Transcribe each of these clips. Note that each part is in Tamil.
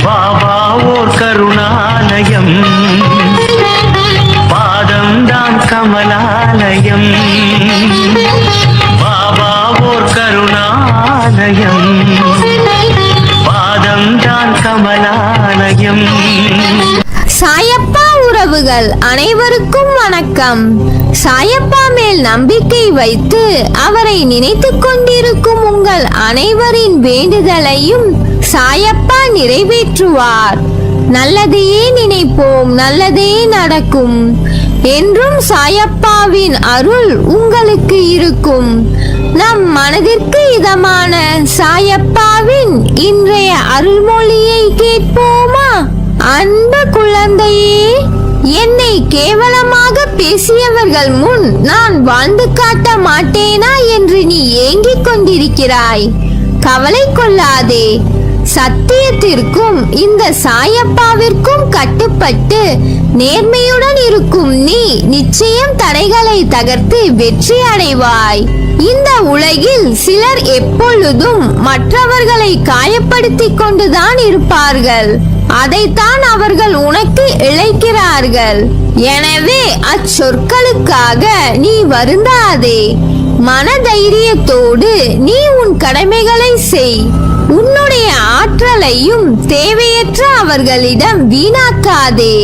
பாபா ஓர் கருணாலயம், பாதம்தான் கமலாலயம். பாபா ஓர் கருணாலயம், பாதம்தான் கமலாலயம். சாயப்பா உறவுகள் அனைவருக்கும் வணக்கம். சாயப்பா மேல் நம்பிக்கை வைத்து அவரை நினைத்துக் கொண்டிருக்கும் உங்கள் அனைவரின் வேண்டுதலையும் சாயப்பா நிறைவேற்றுவார். நல்லதையே நினைப்போம், நல்லதே நடக்கும் என்றும் சாயப்பாவின் அருள் உங்களுக்கு இருக்கும். நம் மனதிற்கு இதமான சாயப்பாவின் இன்றைய அருள்மொழியை கேட்போமா? அன்பு குழந்தையே, என்னை கேவலமாக பேசியவர்கள் முன் நான் வாழ்ந்து காட்ட மாட்டேனா என்று நீ ஏங்கிக் கொண்டிருக்கிறாய். கவலை கொள்ளாதே. சத்தியத்திற்கும் இந்த சாயப்பாவிற்கும் கட்டுப்பட்டு நேர்மையுடன் இருக்கும் நீ நிச்சயம் தடைகளை தகர்த்து வெற்றி அடைவாய். இந்த உலகில் சிலர் எப்பொழுதும் மற்றவர்களை காயப்படுத்திக் கொண்டுதான் இருப்பார்கள். அதைத்தான் அவர்கள் உனக்கு இழைக்கிறார்கள். எனவே அச்சொற்களுக்காக நீ வருந்தாதே. மனதைரியத்தோடு நீ உன் கடமைகளை செய். உன்னுடைய ஆற்றலையும் தேவையற்ற அவர்களிடம் வீணாக்காதே.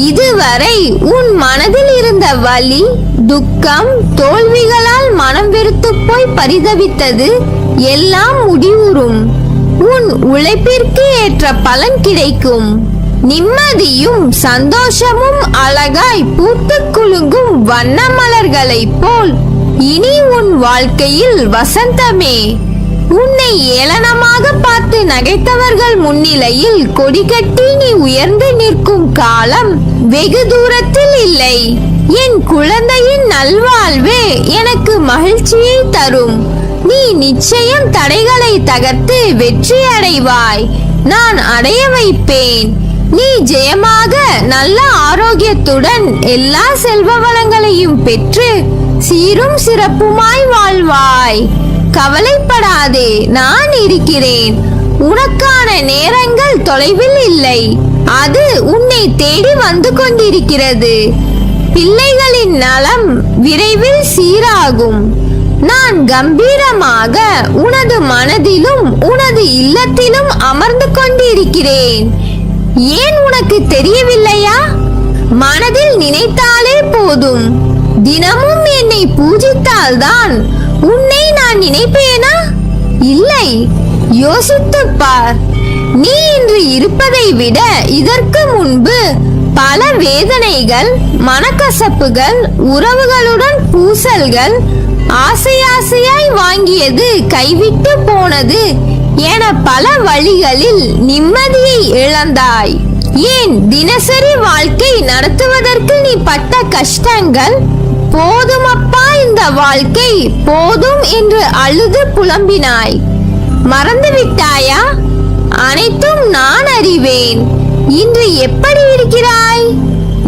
இதுவரை உன் மனதில் இருந்த வலி, துக்கம், தோல்விகளால் மனம் வெறுத்து போய் பரிதவித்தது எல்லாம் முடிவுறும். உன் உழைப்பிற்கு ஏற்ற பலன் கிடைக்கும். நிம்மதியும் சந்தோஷமும் அழகாய் பூத்து குலுங்கும் வண்ண மலர்களைப் போல் இனி உன் வாழ்க்கையில் வசந்தமே. உன்னை ஏளனமாக பார்த்து நகைத்தவர்கள் முன்னிலையில் கொடிகட்டி நீ உயர்ந்து நிற்கும் காலம் வெகு தூரத்தில் இல்லை. என் குழந்தையின் நல்வாழ்வே எனக்கு மகிழ்ச்சியை தரும். நீ நிச்சயம் தடைகளை தகர்த்து வெற்றி அடைவாய். நான் அடைய வைப்பேன். நீ ஜெயமாக நல்ல ஆரோக்கியத்துடன் எல்லா செல்வ வளங்களையும் பெற்று சீரும் சிறப்புமாய் வாழ்வாய். கவலைப்படாதே, நான் இருக்கிறேன். உனக்கான நேரங்கள் தொலைவில் இல்லை. அது உன்னை தேடி வந்து கொண்டிருக்கிறது. பிள்ளைகளின் நலம் விரைவில் சீராகும். நான் கம்பீரமாக உனது மனதிலும் உனது இல்லத்திலும் அமர்ந்து கொண்டிருக்கிறேன். ஏன் உனக்கு தெரியவில்லையா? மனதில் நினைத்தாலே போதும். தினமும் என்னை பூஜித்தால்தான் உன்னை நான் நினைப்பேனா? இல்லை, யோசித்துப் பார். நீ இன்று இருப்பதை விட இதற்கு முன்பு பல வேதனைகள், மனக்கசப்புகள், உறவுகளுடன் பூசல்கள், ஆசையாசையாய் வாங்கியது கைவிட்டு போனது என பல வழிகளில் நிம்மதியை இழந்தாய். ஏன் தினசரி வாழ்க்கை நடத்துவதற்கு நீ பட்ட கஷ்டங்கள் போதுமப்பா, இந்த வாழ்க்கை போதும் என்று அழுது புலம்பினாய். மறந்துவிட்டாயா? அனைத்தும் நான் அறிவேன். இன்று எப்படி இருக்கிறாய்?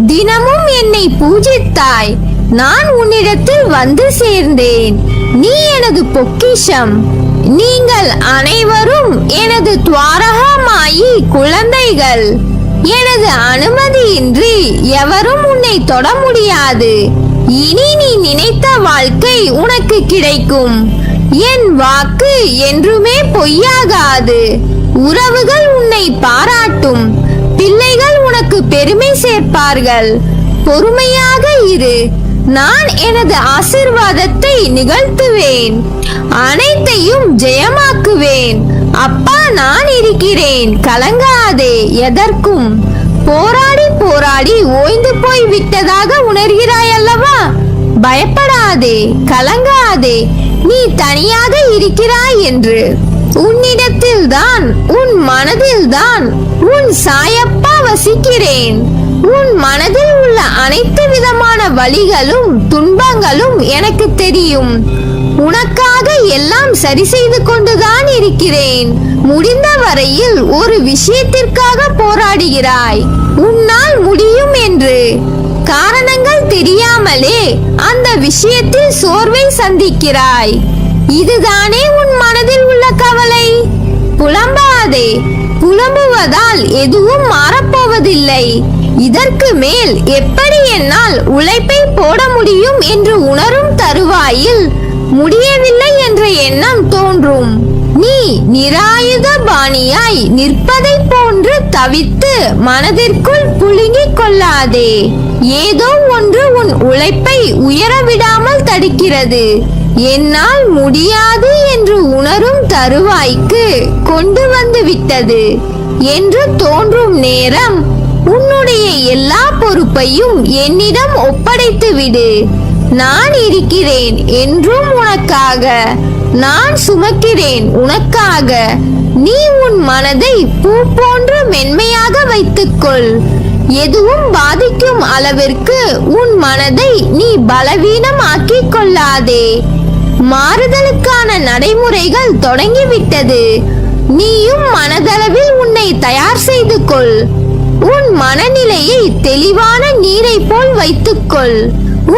தினமும் என்னை பூஜித்தாய். நான் உன்னிடத்தில் வந்து சேர்ந்தேன். நீ எனது பொக்கிஷம். நீங்கள் அனைவரும் எனது துவாரகமாயி குழந்தைகள். எனது அனுமதியின்றி எவரும் உன்னை தொட முடியாது. இனி நீ நினைத்த வாழ்க்கை உனக்கு கிடைக்கும். என் வாக்கு என்றுமே பொய்யாகாது. உறவுகள் உன்னை பாராட்டும். பிள்ளைகள் உனக்கு பெருமை சேர்ப்பார்கள். பொறுமையாக இரு. நான் எனது ஆசீர்வாதத்தை நிகழ்த்துவேன். அனைத்தையும் ஜெயமாக்குவேன். அப்பா, நான் இருக்கிறேன். கலங்காதே. எதற்கும் போராடி போராடி ஓய்ந்து போய் விட்டதாக உணர்கிறாய் அல்லவா? பயப்படாதே, கலங்காதே. நீ தனியாக இருக்கிறாய் என்று. உன்னிடத்தில் தான், உன் மனதில் தான் உன் சாயப்பா வசிக்கிறேன். உன் மனதில் உள்ள அனைத்து விதமான வலிகளும் துன்பங்களும் எனக்கு தெரியும். உனக்காக எல்லாம் சரி செய்து கொண்டுதான் இருக்கிறேன். முடிந்த வரையில் ஒரு விஷயத்திற்காக போராடுகிறாய். உன்னால் முடியும் என்று காரணங்கள் தெரியாமலே அந்த விஷயத்தில் சோர்வை சந்திக்கிறாய். இதுதானே உன் மனதில் உள்ள கவலை? புலம்பாதே. புலம்புவதால் எதுவும் மாறப்போவதில்லை. இதற்கு மேல் எப்படி என்னால் உழைப்பை போட முடியும் என்று உணரும் தருவாயில் முடியவில்லை என்ற எண்ணம் தோன்றும். நீ நிராயுத பாணியாய் நிற்பதை போன்று தவித்து மனதிற்குள் புழுங்கிக் கொள்ளாதே. ஏதோ ஒன்று உன் உழைப்பை உயரவிடாமல் தடுக்கிறது. என்னால் முடியாது என்று உணரும் தருவாய்க்கு கொண்டு வந்து விட்டது என்று தோன்றும் நேரம் உன்னுடைய எல்லா பொறுப்பையும் என்னிடம் ஒப்படைத்து விடு. நான் இருக்கிறேன் என்றும் உனக்காக. நான் சுமக்கிறேன் உனக்காக. நீ உன் மனதை பூ போன்று மென்மையாக வைத்துக்கொள். எதுவும் பாதிக்கும் அளவிற்கு உன் மனதை நீ பலவீனமாக்கிக் கொள்ளாதே. மாறுதலுக்கான நடைமுறைகள் தொடங்கிவிட்டது. நீயும் மனதளவில் உன்னை தயார் செய்து கொள். உன் மனநிலையை தெளிவான நீரை போல் வைத்துக்கொள்.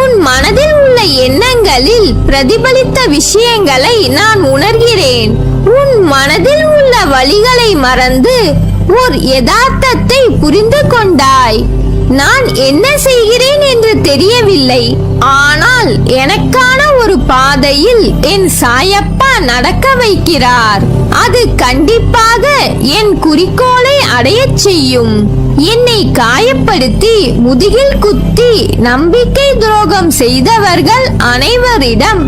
உன் மனதில் உள்ள எண்ணங்களில் பிரதிபலித்த விஷயங்களை நான் உணர்கிறேன். உன் மனதில் உள்ள வழிகளை மறந்து ஓர் யதார்த்தத்தை புரிந்து கொண்டாய். நான் என்ன செய்கிறேன் என்று தெரியவில்லை. ஆனால் எனக்கான ஒரு பாதையில் என் சாயப்பா நடக்க வைக்கிறார். அது கண்டிப்பாக என் குறிக்கோளை அடையச் செய்யும். என்னை காயப்படுத்தி முதுகில் குத்தி நம்பிக்கை துரோகம் செய்தவர்கள் அனைவரிடம்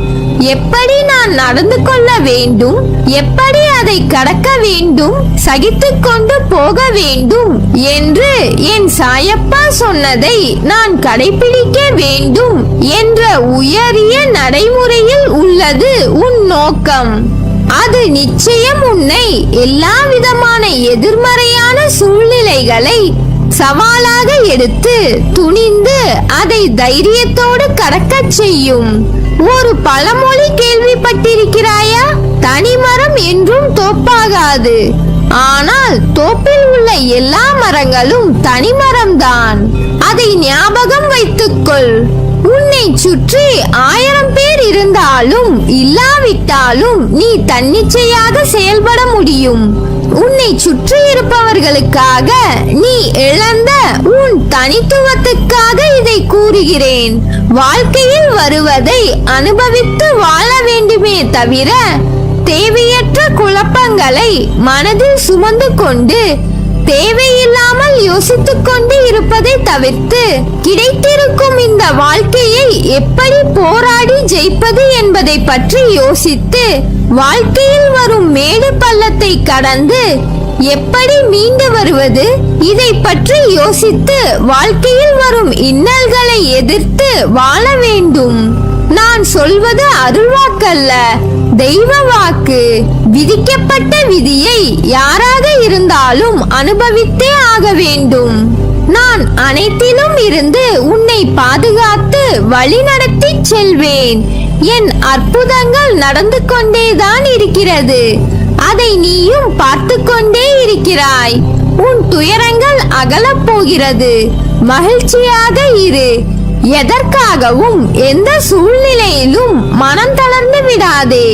எப்படி நான் நடந்து கொள்ள வேண்டும், எப்படி அதை கடக்க வேண்டும், சகித்துக் கொண்டு போக வேண்டும் என்று என் சாயப்பா சொன்னதை நான் கடைபிடிக்க வேண்டும் என்ற உயரிய நடைமுறையில் உள்ளது உன் நோக்கம். அது நிச்சயம் உன்னை எல்லா விதமான எதிர்மறையான சூழ்நிலைகளை சவாலாக எடுத்து துணிந்து அதை தைரியத்தோடு கடக்கச் செய்யும். ஒரு பழமொழி கேள்விப்பட்டிருக்கிறாயா? தனிமரம் என்றும் தோப்பாகாது. ஆனால் தோப்பில் உள்ள எல்லா மரங்களும் தனிமரம்தான். அதை ஞாபகம் வைத்துக்கொள். உன்னை சுற்றி 1000 பேர் இருந்தாலும் இல்லாவிட்டாலும் நீ தன்னிச்சையாக செயல்பட முடியும். உன்னை சுற்றி இருப்பவர்களுக்காக நீ இழந்த உன் தனித்துவத்துக்காக இதை கூறுகிறேன். வாழ்க்கையில் வருவதை அனுபவித்து வாழ வேண்டுமே தவிர தேவையற்ற குழப்பங்களை மனதில் சுமந்து கொண்டு தேவையில்லாமல் யோசித்துக் கொண்டு இருப்பதை தவிர்த்து கிடைத்திருக்கும் இந்த வாழ்க்கையை எப்படி போராடி ஜெயிப்பது என்பதை பற்றி யோசித்து வாழ்க்கையில் வரும் மேடு பள்ளத்தை கடந்து எப்படி மீண்டு வருவது, இதை பற்றி யோசித்து வாழ்க்கையில் வரும் இன்னல்களை எதிர்த்து வாழ வேண்டும். நான் சொல்வது அருள்வாக்கல்ல, தெய்வ வாக்கு. விதிக்கப்பட்ட விதியை யாராக இருந்தாலும் அனுபவித்தே ஆக வேண்டும். நான் அனைத்திலும் இருந்து உன்னை பாதுகாத்து வழிநடத்தி செல்வேன். என் அற்புதங்கள் நடந்து கொண்டேதான் இருக்கிறது. அதை நீயும் பார்த்து கொண்டே இருக்கிறாய். உன் துயரங்கள் அகலப் போகிறது. மகிழ்ச்சியாக இரு. எதற்காகவும் எந்த சூழ்நிலையிலும் மனம் தளர்ந்து விடாதே.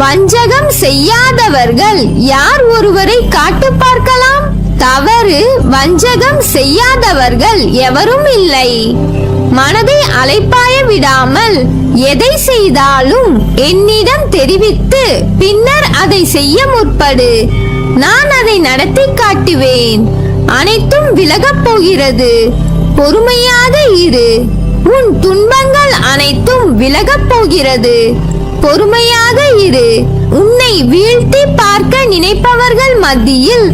வஞ்சகம் செய்யாதவர்கள் யார் ஒருவரை காட்டு பார்க்கலாம்? தவறு வஞ்சகம் செய்யாதவர்கள் எவரும் இல்லை. மனதை அலைப்பாய விடாமல் எதை செய்தாலும் என்னிடம் தெரிவித்து பின்னர் அதை செய்ய முற்படு. நான் அதை நடத்தி காட்டுவேன். அனைத்தும் விலகப் போகிறது. பொறுமையாக இரு. உன் துன்பங்கள் அனைத்தும் விலகப் போகிறது. பொறுமையாக இரு. உன்னை வீழ்த்தி பார்க்க நினைப்பவர்கள் மத்தியில்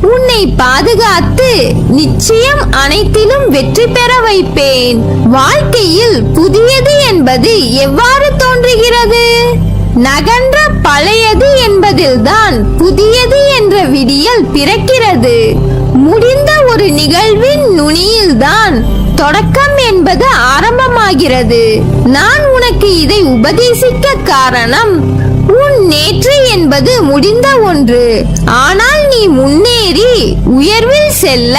உன்னை பாதுகாத்து நிச்சயம் அனைத்திலும் வெற்றி பெற வைப்பேன். வாழ்க்கையில் புதியது என்பது எவ்வாறு தோன்றுகிறது? நகன்ற பழையது என்பதில்தான் புதியது என்ற விடியல் பிறக்கிறது. முடிந்த ஒரு நிகழ்வின் நுனியில்தான் தொடக்கம் என்பது ஆரம்பமாகிறது. நான் உனக்கு இதை உபதேசிக்க காரணம், உன் நேற்று என்பது முடிந்த ஒன்று. ஆனால் நீ முன்னேறி உயர்வில் செல்ல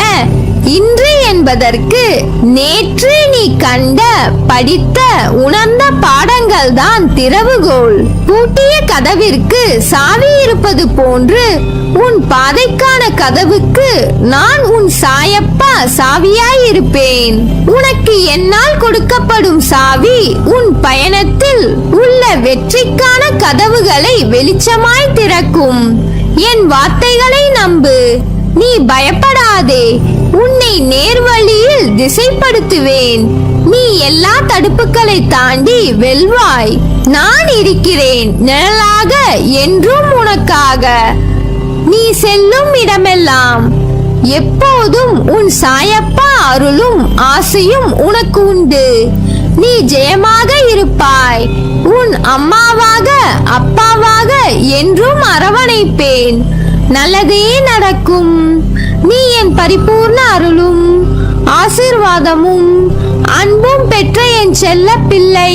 இன்று என்பது என்பதற்கு நேற்று நீ கண்ட, படித்த, உணர்ந்த பாடங்கள் தான் திறவுகோல். பூட்டிய கதவிற்கு சாவி இருப்பது போன்று உன் பாதைக்கான கதவுக்கு நான் உன் சாயப்பா சாவியாயிருப்பேன். உனக்கு என்னால் கொடுக்கப்படும் சாவி உன் பயணத்தில் உள்ள வெற்றிக்கான கதவுகளை வெளிச்சமாய் திறக்கும். என் வார்த்தைகளை நம்பு, நீ பயப்படாதே. உன்னை நேர்வழியில் திசைப்படுத்துவேன். நீ எல்லா தடுப்புகளை தாண்டி வெல்வாய். நான் இருக்கிறேன் நிழலாக என்றும் உனக்காக. நீ செல்லும் இடமெல்லாம் எப்போதும் உன் சாயப்பா அருளும் ஆசையும் உனக்கு உண்டு. நீ ஜெயமாக இருப்பாய். உன் அம்மாவாக அப்பாவாக என்றும் அரவணைப்பேன். நல்லதே நடக்கும். நீ என் பரிபூர்ண அருளும் ஆசீர்வாதமும் அன்பும் பெற்ற என் செல்ல பிள்ளை.